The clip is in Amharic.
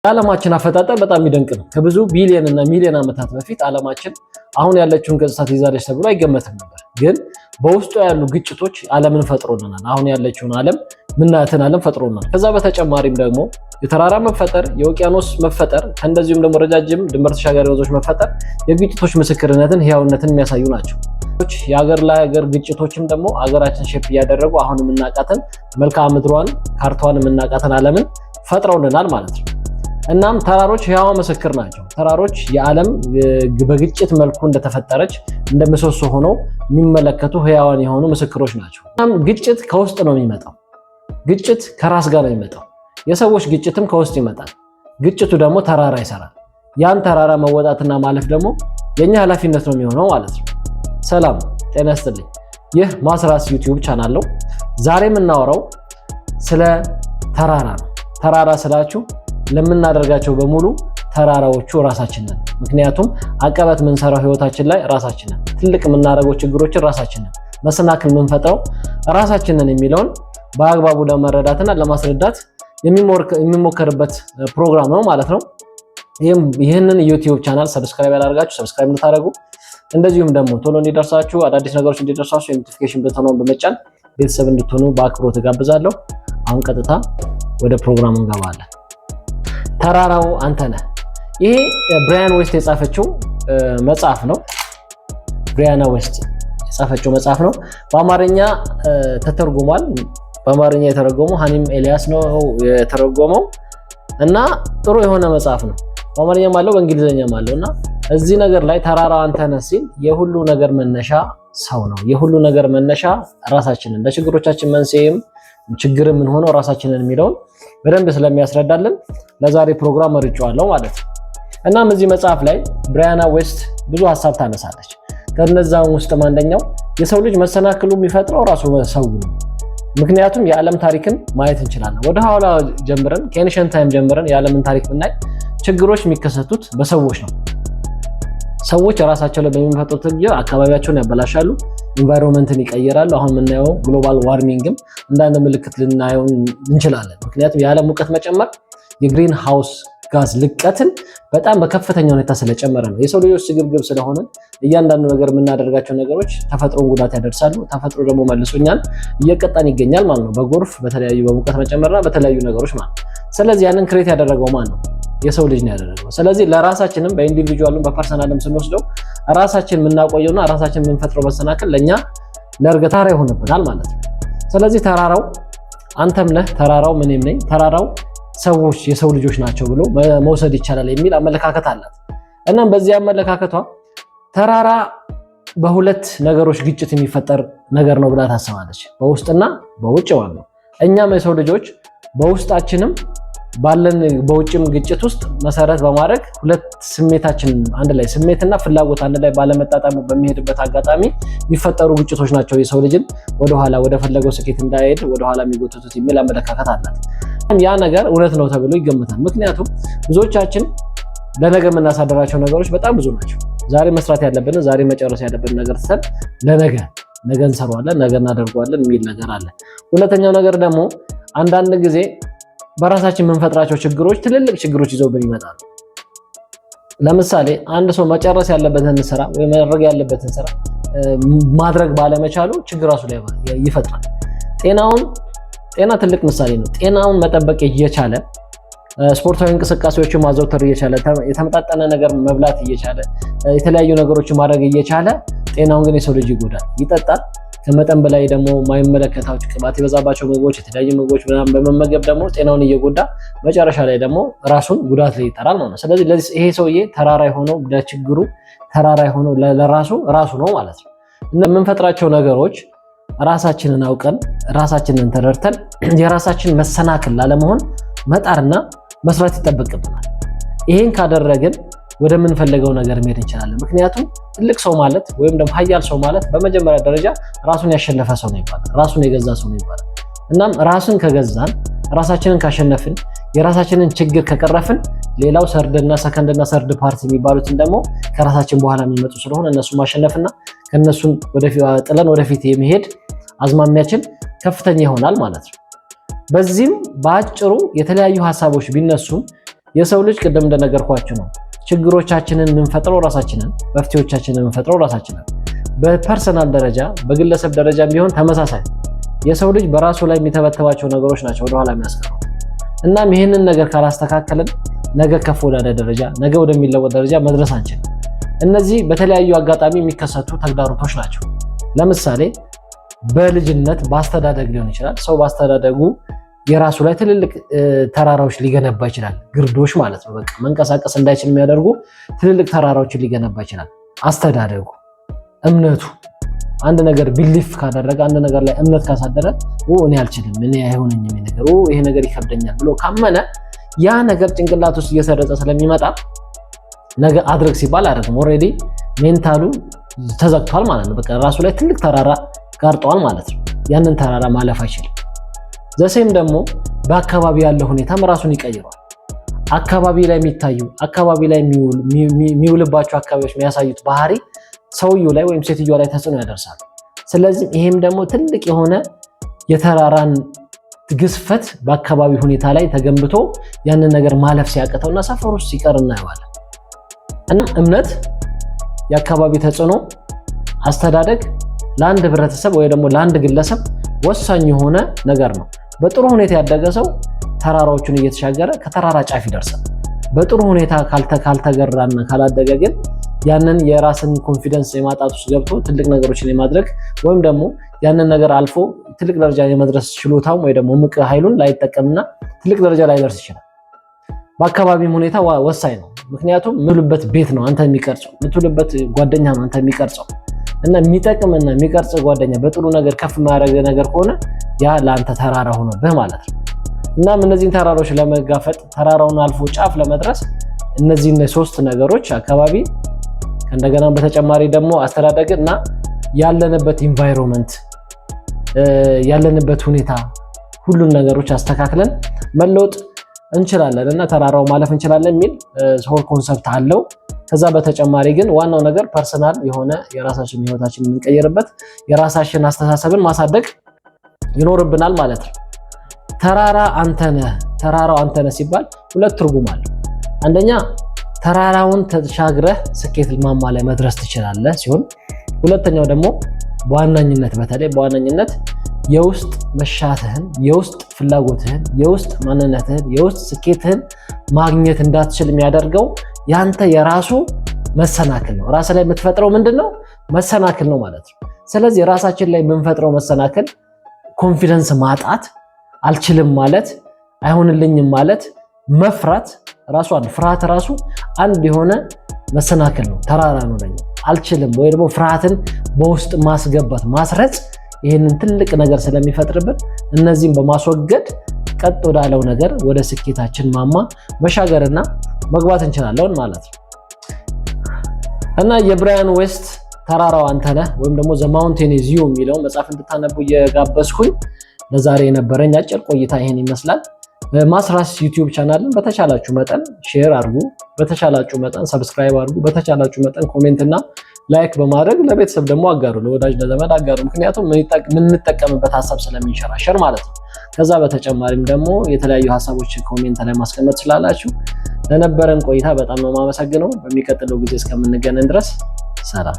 ዓለማችን አፈጣጠር በጣም ይደንቅ ነው። ከብዙ ቢሊዮን እና ሚሊዮን ዓመታት በፊት ዓለማችን አሁን ያለችውን ገጽታ ትይዛለች ተብሎ አይገመትም ነበር። ግን በውስጡ ያሉ ግጭቶች ዓለምን ፈጥሮልናል። አሁን ያለችውን ዓለም ምናያትን ዓለም ፈጥሮልናል። ከዛ በተጨማሪም ደግሞ የተራራ መፈጠር፣ የውቅያኖስ መፈጠር፣ እንደዚሁም ደግሞ ረጃጅም ድንበር ተሻጋሪ ወንዞች መፈጠር የግጭቶች ምስክርነትን ህያውነትን የሚያሳዩ ናቸው። የሀገር ላይ ሀገር ግጭቶችም ደግሞ ሀገራችን ሼፕ እያደረጉ አሁን የምናውቃትን መልክዓ ምድሯን ካርታዋን የምናውቃትን ዓለምን ፈጥረውልናል ማለት ነው። እናም ተራሮች ህያው ምስክር ናቸው። ተራሮች የዓለም በግጭት መልኩ እንደተፈጠረች እንደምሰሶ ሆነው የሚመለከቱ ህያዋን የሆኑ ምስክሮች ናቸው። እናም ግጭት ከውስጥ ነው የሚመጣው። ግጭት ከራስ ጋር ነው የሚመጣው። የሰዎች ግጭትም ከውስጥ ይመጣል። ግጭቱ ደግሞ ተራራ ይሰራል። ያን ተራራ መወጣትና ማለፍ ደግሞ የኛ ኃላፊነት ነው የሚሆነው ማለት ነው። ሰላም ጤና ይስጥልኝ። ይህ ማስራስ ዩቲዩብ ቻናል ነው። ዛሬ የምናወራው ስለ ተራራ ነው። ተራራ ስላችሁ ለምናደርጋቸው በሙሉ ተራራዎቹ ራሳችን ነን። ምክንያቱም አቀበት የምንሰራው ህይወታችን ላይ ራሳችን ነን። ትልቅ የምናደርገው ችግሮችን ራሳችን ነን። መሰናክል የምንፈጥረው ራሳችን ነን የሚለውን በአግባቡ ለመረዳትና ለማስረዳት የሚሞከርበት ፕሮግራም ነው ማለት ነው። ይህንን ዩቲዩብ ቻናል ሰብስክራይብ ያላደርጋችሁ ሰብስክራይብ እንድታደርጉ፣ እንደዚሁም ደግሞ ቶሎ እንዲደርሳችሁ አዳዲስ ነገሮች እንዲደርሳችሁ የኖቲፊኬሽን በተኑን በመጫን ቤተሰብ እንድትሆኑ በአክብሮት እጋብዛለሁ። አሁን ቀጥታ ወደ ፕሮግራሙ እንገባለን። ተራራው አንተ ነህ። ይሄ ብራያን ዌስት የጻፈችው መጽሐፍ ነው። ብራያን ዌስት የጻፈችው መጽሐፍ ነው። በአማርኛ ተተርጉሟል። በአማርኛ የተረጎመው ሀኒም ኤልያስ ነው የተረጎመው እና ጥሩ የሆነ መጽሐፍ ነው። በአማርኛም አለው በእንግሊዘኛም አለው እና እዚህ ነገር ላይ ተራራው አንተ ነህ ሲል የሁሉ ነገር መነሻ ሰው ነው። የሁሉ ነገር መነሻ ራሳችንን፣ ለችግሮቻችን መንስኤም ችግር ምን ሆኖ ራሳችንን የሚለውን በደንብ ስለሚያስረዳልን ለዛሬ ፕሮግራም መርጬዋለሁ ማለት ነው። እናም እዚህ መጽሐፍ ላይ ብራያን ዌስት ብዙ ሐሳብ ታነሳለች። ከነዛው ውስጥ አንደኛው የሰው ልጅ መሰናክሉ የሚፈጥረው ራሱ ሰው ነው። ምክንያቱም የዓለም ታሪክን ማየት እንችላለን። ወደ ኋላ ጀምረን ከኤንሸንት ታይም ጀምረን የዓለምን ታሪክ ብናይ ችግሮች የሚከሰቱት በሰዎች ነው። ሰዎች ራሳቸው ላይ በሚፈጥሩት ችግር አካባቢያቸውን ያበላሻሉ፣ ኢንቫይሮንመንትን ይቀየራሉ። አሁን የምናየው ግሎባል ዋርሚንግም እንዳንድ ምልክት ልናየው እንችላለን። ምክንያቱም የዓለም ሙቀት መጨመር የግሪን ሃውስ ጋዝ ልቀትን በጣም በከፍተኛ ሁኔታ ስለጨመረ ነው። የሰው ልጆች ስግብግብ ስለሆነ እያንዳንዱ ነገር የምናደርጋቸው ነገሮች ተፈጥሮን ጉዳት ያደርሳሉ። ተፈጥሮ ደግሞ መልሶኛል እየቀጣን ይገኛል ማለት ነው፣ በጎርፍ በተለያዩ በሙቀት መጨመርና በተለያዩ ነገሮች ማለት ነው። ስለዚህ ያንን ክሬት ያደረገው ማን ነው? የሰው ልጅ ነው ያደረገው። ስለዚህ ለራሳችንም በኢንዲቪጁዋልም በፐርሰናልም ስንወስደው ራሳችን የምናቆየውና ራሳችን የምንፈጥረው መሰናክል ለኛ ለእርገታ ይሆንብናል ማለት ነው። ስለዚህ ተራራው አንተም ነህ፣ ተራራው ምንም ነኝ፣ ተራራው ሰዎች የሰው ልጆች ናቸው ብሎ መውሰድ ይቻላል የሚል አመለካከት አላት። እናም በዚህ አመለካከቷ ተራራ በሁለት ነገሮች ግጭት የሚፈጠር ነገር ነው ብላ ታስባለች፣ በውስጥና በውጭ ማለት ነው። እኛም የሰው ልጆች በውስጣችንም ባለን በውጭም ግጭት ውስጥ መሰረት በማድረግ ሁለት ስሜታችን አንድ ላይ ስሜትና ፍላጎት አንድ ላይ ባለመጣጣሙ በሚሄድበት አጋጣሚ የሚፈጠሩ ግጭቶች ናቸው የሰው ልጅን ወደኋላ ወደ ፈለገው ስኬት እንዳይሄድ ወደኋላ የሚጎትቱት የሚል አመለካከት አላት። ያ ነገር እውነት ነው ተብሎ ይገመታል። ምክንያቱም ብዙዎቻችን ለነገ የምናሳደራቸው ነገሮች በጣም ብዙ ናቸው። ዛሬ መስራት ያለብን ዛሬ መጨረስ ያለብን ነገር ትተን ለነገ እንሰራዋለን፣ ነገ እናደርገዋለን የሚል ነገር አለ። ሁለተኛው ነገር ደግሞ አንዳንድ ጊዜ በራሳችን የምንፈጥራቸው ችግሮች ትልልቅ ችግሮች ይዘውብን ይመጣሉ። ለምሳሌ አንድ ሰው መጨረስ ያለበትን ስራ ወይ ማድረግ ያለበትን ስራ ማድረግ ባለመቻሉ ችግር ራሱ ላይ ይፈጥራል። ጤና ትልቅ ምሳሌ ነው። ጤናውን መጠበቅ እየቻለ ስፖርታዊ እንቅስቃሴዎችን ማዘውተር እየቻለ የተመጣጠነ ነገር መብላት እየቻለ የተለያዩ ነገሮችን ማድረግ እየቻለ ጤናውን ግን የሰው ልጅ ይጎዳል፣ ይጠጣል። ከመጠን በላይ ደግሞ ማይመለከታቸው ቅባት የበዛባቸው ምግቦች የተለያዩ ምግቦች ምናምን በመመገብ ደግሞ ጤናውን እየጎዳ መጨረሻ ላይ ደግሞ ራሱን ጉዳት ላይ ይጠራል ማለት ነው። ስለዚህ ይሄ ሰውዬ ተራራ የሆነው ለችግሩ ተራራ የሆነው ራሱ ነው ማለት ነው። እና የምንፈጥራቸው ነገሮች ራሳችንን አውቀን ራሳችንን ተረድተን የራሳችን መሰናክል ላለመሆን መጣርና መስራት ይጠበቅብናል። ይሄን ካደረግን ወደምንፈልገው ነገር መሄድ እንችላለን። ምክንያቱም ትልቅ ሰው ማለት ወይም ደግሞ ኃያል ሰው ማለት በመጀመሪያ ደረጃ ራሱን ያሸነፈ ሰው ነው ይባላል፣ ራሱን የገዛ ሰው ነው ይባላል። እናም ራስን ከገዛን ራሳችንን ካሸነፍን የራሳችንን ችግር ከቀረፍን ሌላው ሰርድና ሰከንድና ሰርድ ፓርቲ የሚባሉትን ደግሞ ከራሳችን በኋላ የሚመጡ ስለሆነ እነሱ ማሸነፍና ከነሱን ጥለን ወደፊት የሚሄድ አዝማሚያችን ከፍተኛ ይሆናል ማለት ነው። በዚህም በአጭሩ የተለያዩ ሐሳቦች ቢነሱም የሰው ልጅ ቅድም እንደነገርኳችሁ ነው ችግሮቻችንን የምንፈጥረው ራሳችንን፣ መፍትሄዎቻችንን የምንፈጥረው ራሳችንን። በፐርሰናል ደረጃ በግለሰብ ደረጃ ቢሆን ተመሳሳይ የሰው ልጅ በራሱ ላይ የሚተበተባቸው ነገሮች ናቸው ወደኋላ የሚያስቀሩት። እናም ይህንን ነገር ካላስተካከልን ነገ ከፍ ወዳለ ደረጃ ነገ ወደሚለወጥ ደረጃ መድረስ አንችልም። እነዚህ በተለያዩ አጋጣሚ የሚከሰቱ ተግዳሮቶች ናቸው። ለምሳሌ በልጅነት በአስተዳደግ ሊሆን ይችላል። ሰው በአስተዳደጉ የራሱ ላይ ትልልቅ ተራራዎች ሊገነባ ይችላል። ግርዶች ማለት ነው። በቃ መንቀሳቀስ እንዳይችል የሚያደርጉ ትልልቅ ተራራዎችን ሊገነባ ይችላል። አስተዳደጉ፣ እምነቱ አንድ ነገር ቢሊፍ ካደረገ አንድ ነገር ላይ እምነት ካሳደረ እኔ አልችልም፣ እኔ አይሆነኝም፣ ይሄ ነገር ይከብደኛል ብሎ ካመነ ያ ነገር ጭንቅላት ውስጥ እየሰረጸ ስለሚመጣ ነገ አድርግ ሲባል አያደርግም። ኦልሬዲ ሜንታሉ ተዘግቷል ማለት ነው። በቃ ራሱ ላይ ትልቅ ተራራ ጋርጧል ማለት ነው። ያንን ተራራ ማለፍ አይችልም። ዘሴም ደግሞ በአካባቢ ያለው ሁኔታም ራሱን ይቀይረዋል። አካባቢ ላይ የሚታዩ አካባቢ ላይ የሚውልባቸው አካባቢዎች የሚያሳዩት ባህሪ ሰውየው ላይ ወይም ሴትዮዋ ላይ ተጽዕኖ ያደርሳል። ስለዚህ ይሄም ደግሞ ትልቅ የሆነ የተራራን ግዝፈት በአካባቢ ሁኔታ ላይ ተገንብቶ ያንን ነገር ማለፍ ሲያቅተውና ሰፈር ውስጥ ሲቀር እናየዋለን። እና እምነት፣ የአካባቢ ተጽዕኖ፣ አስተዳደግ ለአንድ ህብረተሰብ ወይ ደግሞ ለአንድ ግለሰብ ወሳኝ የሆነ ነገር ነው። በጥሩ ሁኔታ ያደገ ሰው ተራራዎቹን እየተሻገረ ከተራራ ጫፍ ይደርሳል። በጥሩ ሁኔታ ካልተገራና ካላደገ ግን ያንን የራስን ኮንፊደንስ የማጣት ውስጥ ገብቶ ትልቅ ነገሮችን የማድረግ ወይም ደግሞ ያንን ነገር አልፎ ትልቅ ደረጃ የመድረስ ችሎታው ወይ ደግሞ ምቅ ኃይሉን ላይጠቀምና ትልቅ ደረጃ ላይደርስ ይችላል። በአካባቢም ሁኔታ ወሳኝ ነው። ምክንያቱም የምትውልበት ቤት ነው አንተ የሚቀርጸው፣ የምትውልበት ጓደኛ ነው አንተ የሚቀርጸው እና የሚጠቅምና የሚቀርጽ ጓደኛ በጥሩ ነገር ከፍ ማድረግ ነገር ከሆነ ያ ለአንተ ተራራ ሆኖብህ ማለት ነው። እናም እነዚህን ተራራዎች ለመጋፈጥ ተራራውን አልፎ ጫፍ ለመድረስ እነዚህን ሶስት ነገሮች አካባቢ እንደገና በተጨማሪ ደግሞ አስተዳደግ እና ያለንበት ኢንቫይሮንመንት ያለንበት ሁኔታ ሁሉን ነገሮች አስተካክለን መለወጥ እንችላለን እና ተራራው ማለፍ እንችላለን የሚል ሆል ኮንሰፕት አለው። ከዛ በተጨማሪ ግን ዋናው ነገር ፐርሰናል የሆነ የራሳችን ህይወታችን የምንቀይርበት የራሳችን አስተሳሰብን ማሳደግ ይኖርብናል ማለት ነው። ተራራ አንተነህ፣ ተራራው አንተነህ ሲባል ሁለት ትርጉም አለው። አንደኛ ተራራውን ተሻግረህ ስኬት ማማ ላይ መድረስ ትችላለህ ሲሆን፣ ሁለተኛው ደግሞ በዋነኝነት የውስጥ መሻትህን፣ የውስጥ ፍላጎትህን፣ የውስጥ ማንነትህን፣ የውስጥ ስኬትህን ማግኘት እንዳትችል የሚያደርገው ያንተ የራሱ መሰናክል ነው። ራስ ላይ የምትፈጥረው ምንድነው? መሰናክል ነው ማለት ነው። ስለዚህ ራሳችን ላይ የምንፈጥረው መሰናክል ኮንፊደንስ ማጣት፣ አልችልም ማለት፣ አይሆንልኝም ማለት፣ መፍራት ፍርሃት ራሱ አንድ የሆነ መሰናክል ነው፣ ተራራ ነው ለኛ። አልችልም ወይ ደግሞ ፍርሃትን በውስጥ ማስገባት ማስረጽ ይህንን ትልቅ ነገር ስለሚፈጥርብን እነዚህን በማስወገድ ቀጥ ወዳለው ነገር ወደ ስኬታችን ማማ መሻገርና መግባት እንችላለን ማለት ነው። እና የብራያን ዌስት ተራራው አንተነህ ወይም ደግሞ ዘ ማውንቴን ኢዝ ዩ የሚለው መጽሐፍ እንድታነቡ እየጋበዝኩኝ ለዛሬ የነበረኝ አጭር ቆይታ ይሄን ይመስላል። ማስራስ ዩቲዩብ ቻናልን በተቻላችሁ መጠን ሼር አድርጉ፣ በተቻላችሁ መጠን ሰብስክራይብ አድርጉ፣ በተቻላችሁ መጠን ኮሜንት እና ላይክ በማድረግ ለቤተሰብ ደግሞ አጋሩ፣ ለወዳጅ ለዘመድ አጋሩ። ምክንያቱም የምንጠቀምበት ሀሳብ ስለሚንሸራሸር ማለት ነው። ከዛ በተጨማሪም ደግሞ የተለያዩ ሀሳቦች ኮሜንት ላይ ማስቀመጥ ስላላችሁ ለነበረን ቆይታ በጣም ነው የማመሰግነው። በሚቀጥለው ጊዜ እስከምንገናኝ ድረስ ሰላም።